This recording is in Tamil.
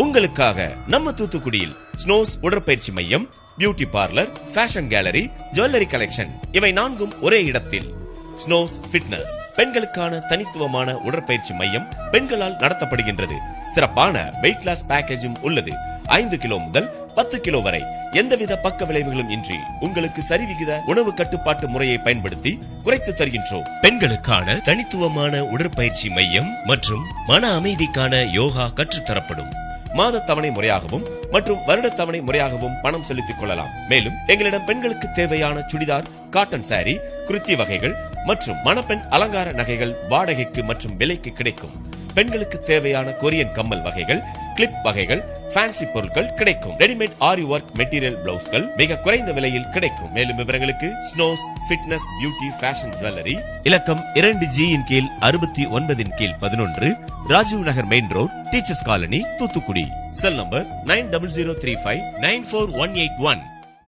உங்களுக்காக நம்ம தூத்துக்குடியில் ஸ்னோஸ் உடற்பயிற்சி மையம், beauty parlour, fashion gallery, jewellery collection இவை 4ம் ஒரே இடத்தில். ஸ்னோஸ் ஃபிட்னஸ் பெண்களுக்கான தனித்துவமான உடற்பயிற்சி மையம் பெண்களால் நடத்தப்படுகின்றது. சிறப்பான வெயிட் லாஸ் பேக்கேஜும் உள்ளது. 5 கிலோ முதல் 10 கிலோ வரை எந்தவித பக்க விளைவுகளும் இன்றி உங்களுக்கு சரிவிகித உணவு கட்டுப்பாட்டு முறையை பயன்படுத்தி குறைத்து தருகின்றோம். பெண்களுக்கான தனித்துவமான உடற்பயிற்சி மையம் மற்றும் மன அமைதிக்கான யோகா கற்றுத்தரப்படும். மாத தவணை முறையாகவும் மற்றும் வருட தவணை முறையாகவும் பணம் செலுத்திக் கொள்ளலாம். மேலும் எங்களிடம் பெண்களுக்கு தேவையான சுடிதார், காட்டன் சாரி, குர்த்தி வகைகள் மற்றும் மணப்பெண் அலங்கார நகைகள் வாடகைக்கு மற்றும் விலைக்கு கிடைக்கும். பெண்களுக்கு தேவையான கொரியன் கம்மல் வகைகள், கிளிப் வகைகள், ஃபேன்சி பொருட்கள் கிடைக்கும். ரெடிமேட் ஆரி ஒர்க் மெட்டீரியல் பிளவுஸ்கள் மிக குறைந்த விலையில் கிடைக்கும். மேலும் விவரங்களுக்கு Snows fitness beauty fashion jewellery, இலக்கம் 2G இன் கீழ் 69 இன் கீழ் 11, Rajiv Nagar main road, teachers colony, Thoothukudi. Cell number 9003594181.